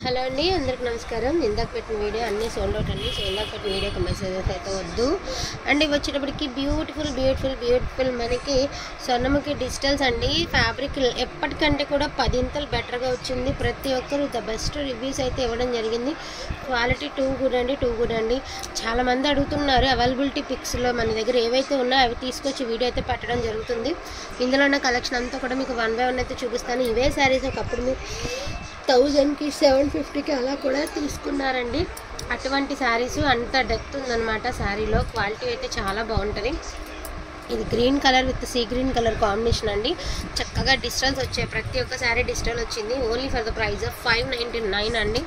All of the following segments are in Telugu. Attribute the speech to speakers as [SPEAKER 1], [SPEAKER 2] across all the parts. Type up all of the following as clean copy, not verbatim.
[SPEAKER 1] హలో అండి, అందరికి నమస్కారం. ఇందాక పెట్టిన వీడియో అన్నీ సోల్డ్ అవుట్ అండి. సో ఇందాక పెట్టిన వీడియోకి మెసేజెస్ అయితే వద్దు అండ్ ఇవి వచ్చేటప్పటికి బ్యూటిఫుల్ మనకి స్వర్ణముఖి డిజిటల్స్ అండి. ఫ్యాబ్రిక్ ఎప్పటికంటే కూడా 10 బెటర్గా వచ్చింది. ప్రతి ఒక్కరు ద బెస్ట్ రివ్యూస్ అయితే ఇవ్వడం జరిగింది. క్వాలిటీ టూ గుడ్ అండి. చాలామంది అడుగుతున్నారు. అవైలబిలిటీ పిక్స్లో మన దగ్గర ఏవైతే ఉన్నాయో అవి తీసుకొచ్చి వీడియో అయితే పెట్టడం జరుగుతుంది. ఇందులో ఉన్న కలెక్షన్ అంతా కూడా మీకు 1 by 1 అయితే చూపిస్తాను. ఇవే శారీస్ ఒకప్పుడు మీరు 1000కి 750కి అలా కూడా తీసుకున్నారండి. అటువంటి శారీస్ అంత డెప్త్ ఉందన్నమాట. శారీలో క్వాలిటీ అయితే చాలా బాగుంటుంది. ఇది green colour with sea green colour combination అండి. చక్కగా డిజిటల్స్ వచ్చాయి. ప్రతి ఒక్క శారీ డిజిటల్ వచ్చింది. Only for the price of 599 అండి.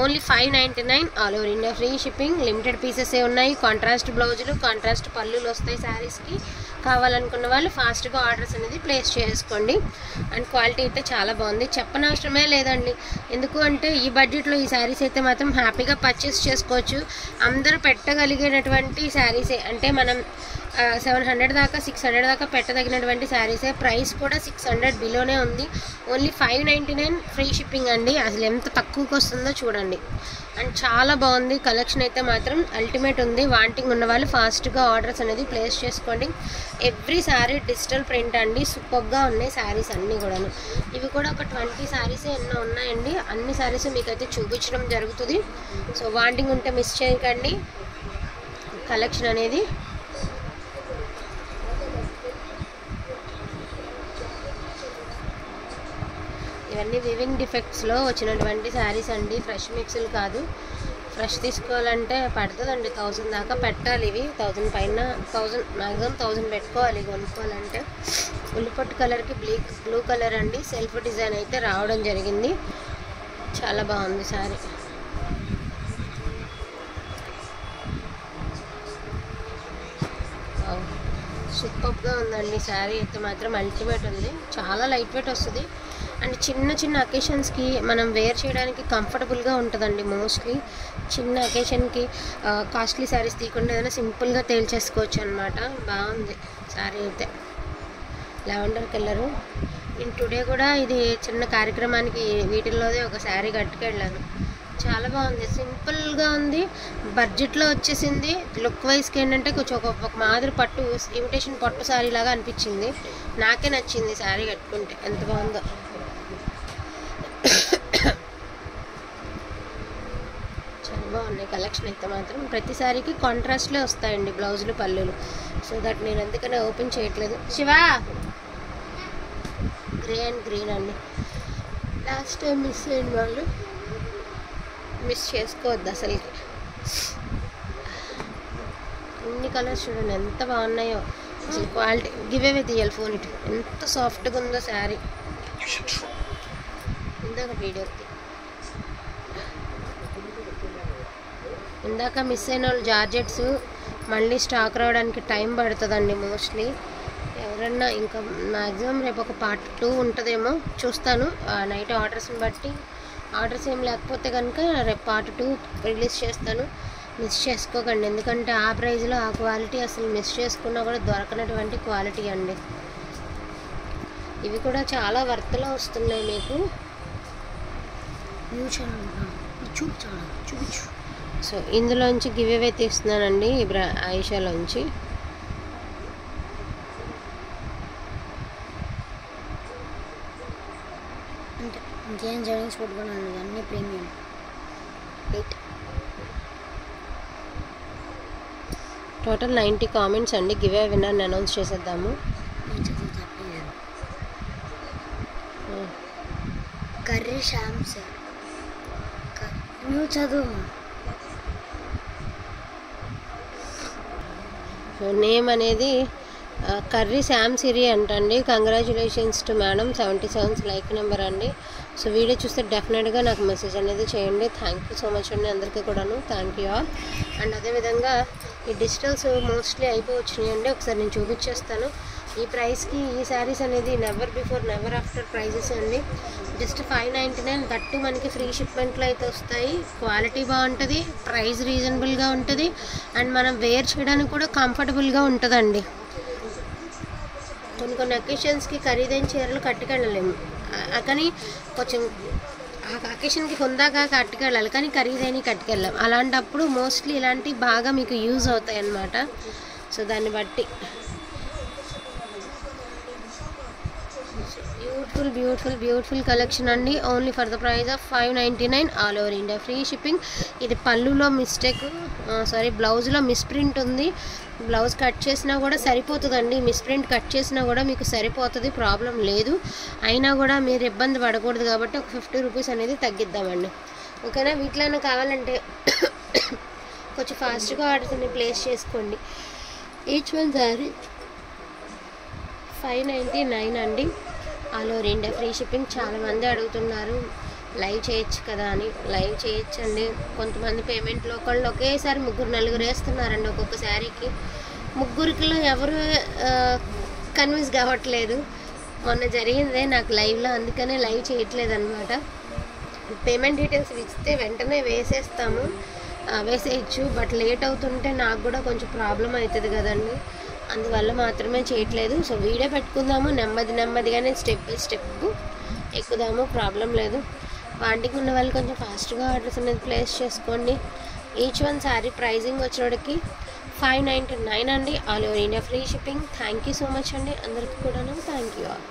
[SPEAKER 1] Only 599 all over India free shipping. Limited pieces ఉన్నాయి. కాంట్రాస్ట్ బ్లౌజులు, కాంట్రాస్ట్ పళ్ళులు వస్తాయి శారీస్కి. కావాలనుకున్న వాళ్ళు ఫాస్ట్గా ఆర్డర్స్ అనేది ప్లేస్ చేసుకోండి. అండ్ క్వాలిటీ అయితే చాలా బాగుంది. చెప్పనవసరమే లేదండి. ఎందుకు అంటే ఈ బడ్జెట్లో ఈ శారీస్ అయితే మాత్రం హ్యాపీగా పర్చేస్ చేసుకోవచ్చు. అందరూ పెట్టగలిగేటటువంటి శారీసే. అంటే మనం 700 దాకా 600 దాకా పెట్టదగినటువంటి శారీసే. ప్రైస్ కూడా 600 బిలోనే ఉంది. ఓన్లీ 599 ఫ్రీ షిప్పింగ్ అండి. అసలు ఎంత తక్కువకి వస్తుందో చూడండి. అండ్ చాలా బాగుంది. కలెక్షన్ అయితే మాత్రం అల్టిమేట్ ఉంది. వాంటింగ్ ఉన్న వాళ్ళు ఫాస్ట్గా ఆర్డర్స్ అనేది ప్లేస్ చేసుకోండి. ఎవ్రీ శారీ డిజిటల్ ప్రింట్ అండి. సూపర్గా ఉన్నాయి శారీస్ అన్నీ కూడాను. ఇవి కూడా ఒక 20 శారీస్ ఎన్నో ఉన్నాయండి. అన్ని శారీస్ మీకైతే చూపించడం జరుగుతుంది. సో వాంటింగ్ ఉంటే మిస్ చేయకండి కలెక్షన్ అనేది. ఇవన్నీ వివింగ్ డిఫెక్ట్స్లో వచ్చినటువంటి శారీస్ అండి. ఫ్రెష్ మిక్స్లు కాదు. ఫ్రెష్ తీసుకోవాలంటే పడుతుందండి. 1000 దాకా పెట్టాలి. ఇవి 1000 పైన 1000 మ్యాక్సిమం 1000 పెట్టుకోవాలి కొనుక్కోవాలంటే. ఉల్లిపొట్టు కలర్కి బ్లూ కలర్ అండి. సెల్ఫ్ డిజైన్ అయితే రావడం జరిగింది. చాలా బాగుంది శారీ. సూపర్గా ఉందండి శారీ అయితే మాత్రం అల్టిమేట్ ఉంది. చాలా లైట్ వెయిట్ వస్తుంది. అండ్ చిన్న అకేషన్స్కి మనం వేర్ చేయడానికి కంఫర్టబుల్గా ఉంటుందండి. మోస్ట్లీ చిన్న అకేషన్కి కాస్ట్లీ శారీస్ తీయకుండా ఏదైనా సింపుల్గా తేల్చేసుకోవచ్చు అనమాట. బాగుంది శారీ అయితే. Lavender colour. నేను టుడే కూడా ఇది చిన్న కార్యక్రమానికి వీటిల్లోదే ఒక శారీ కట్టుకెళ్ళాను. చాలా బాగుంది. సింపుల్గా ఉంది. బడ్జెట్లో వచ్చేసింది. లుక్ వైజ్కి ఏంటంటే కొంచెం ఒక మాదిరి పట్టు ఇమిటేషన్ పట్టు శారీ లాగా అనిపించింది. నాకే నచ్చింది శారీ కట్టుకుంటే. ఎంత బాగుందో. చాలా బాగున్నాయి కలెక్షన్ అయితే మాత్రం. ప్రతి శారీకి కాంట్రాస్ట్లే వస్తాయండి బ్లౌజులు, పళ్ళులు. సో దట్ నేను అందుకనే ఓపెన్ చేయట్లేదు. శివా గ్రే అండ్ గ్రీన్ అండి. లాస్ట్ టైం మిస్ అయిన వాళ్ళు మిస్ చేసుకోవద్దు అసలుకి. అన్ని కలర్స్ చూడండి ఎంత బాగున్నాయో. అసలు క్వాలిటీ గివేవే తీయాలి ఫోన్ ఇటు. ఎంత సాఫ్ట్గా ఉందో శారీ. ఇందాక మిస్ అయిన వాళ్ళు జార్జెట్స్ మళ్ళీ స్టాక్ రావడానికి టైం పడుతుందండి మోస్ట్లీ. ఎవరన్నా ఇంకా మ్యాక్సిమం రేపు ఒక పార్ట్ 2 ఉంటుందేమో చూస్తాను. నైట్ ఆర్డర్స్ని బట్టి. ఆర్డర్స్ ఏం లేకపోతే కనుక రేపు పార్ట్ 2 రిలీజ్ చేస్తాను. మిస్ చేసుకోకండి. ఎందుకంటే ఆ ప్రైజ్లో ఆ క్వాలిటీ అసలు మిస్ చేసుకున్నా కూడా దొరకనటువంటి క్వాలిటీ అండి. ఇవి కూడా చాలా వర్త్లో వస్తున్నాయి మీకు. చూపించు. సో ఇందులోంచి గివేవే తీస్తున్నానండి. ఆయిషాలోంచి.
[SPEAKER 2] ఇంకేం జర్నీస్ పెట్టుకున్నాను. అన్నీ ప్రీమియం.
[SPEAKER 1] టోటల్ 90 కామెంట్స్ అండి. గివే విన్నర్ని అనౌన్స్ చేసేద్దాము.
[SPEAKER 2] కర్రీ శ్యామ్ సార్ నువ్వు చదువు.
[SPEAKER 1] నేమ్ అనేది కర్రీ శ్యామ్ సిరి అంటండి. Congratulations to madam. 77 like number అండి. సో వీడియో చూస్తే డెఫినెట్గా నాకు మెసేజ్ అనేది చేయండి. థ్యాంక్ యూ సో మచ్ అండి అందరికీ కూడాను. Thank you all. అండ్ అదేవిధంగా ఈ డిజిటల్స్ మోస్ట్లీ అయిపోవచ్చినాయండి. ఒకసారి నేను చూపించేస్తాను. ఈ ప్రైస్కి ఈ శారీస్ అనేది never before never after prices అండి. జస్ట్ 599. దట్టు మనకి ఫ్రీ షిప్మెంట్లో అయితే వస్తాయి. క్వాలిటీ బాగుంటుంది. ప్రైస్ రీజనబుల్గా ఉంటుంది. అండ్ మనం వేర్ చేయడానికి కూడా కంఫర్టబుల్గా ఉంటుందండి. కొన్ని అకేషన్స్కి ఖరీదైన చీరలు కట్టుకెళ్ళలేము. కానీ కొంచెం ఆ అకేషన్కి హుందాగా కట్టుకెళ్ళాలి, కానీ ఖరీదైన కట్టుకెళ్ళాం. అలాంటప్పుడు మోస్ట్లీ ఇలాంటివి బాగా మీకు యూజ్ అవుతాయి అన్నమాట. సో దాన్ని బట్టి బ్యూటిఫుల్ కలెక్షన్ అండి. Only for the price of 599 all over India free shipping. ఇది పళ్ళులో మిస్టేక్, బ్లౌజ్లో మిస్ప్రింట్ ఉంది. బ్లౌజ్ కట్ చేసినా కూడా సరిపోతుందండి, మిస్ప్రింట్ కట్ చేసినా కూడా మీకు సరిపోతుంది, ప్రాబ్లం లేదు. అయినా కూడా మీరు ఇబ్బంది పడకూడదు కాబట్టి ఒక 50 రూపీస్ అనేది తగ్గిద్దామండి. ఓకేనా? వీటిలో కావాలంటే కొంచెం ఫాస్ట్గా ఆర్డర్స్ని ప్లేస్ చేసుకోండి. ఈచ్ వన్ సారీ 599 అండి, all over India free shipping. చాలామంది అడుగుతున్నారు లైవ్ చేయొచ్చు కదా అని. లైవ్ చేయొచ్చండి. కొంతమంది పేమెంట్లో ఒకళ్ళు ఒకేసారి 3-4 వేస్తున్నారండి ఒక్కొక్క శారీకి. ముగ్గురికిలో ఎవరు కన్విన్స్ కావట్లేదు. మొన్న జరిగిందే నాకు లైవ్లో, అందుకనే లైవ్ చేయట్లేదు అనమాట. పేమెంట్ డీటెయిల్స్ ఇస్తే వెంటనే వేసేయచ్చు, బట్ లేట్ అవుతుంటే నాకు కూడా కొంచెం ప్రాబ్లం అవుతుంది కదండి, అందువల్ల మాత్రమే చేయట్లేదు. సో వీడియో పెట్టుకుందాము, నెమ్మదిగానే స్టెప్ బై స్టెప్ ఎక్కుదాము, ప్రాబ్లం లేదు. వాంటికి ఉన్న వాళ్ళు కొంచెం ఫాస్ట్గా ఆర్డర్స్ అనేది ప్లేస్ చేసుకోండి. ఈచ్ వన్ శారీ ప్రైజింగ్ వచ్చేటికి 599 అండి, all over India free shipping. Thank you so much అండి అందరికీ కూడా. Thank you all.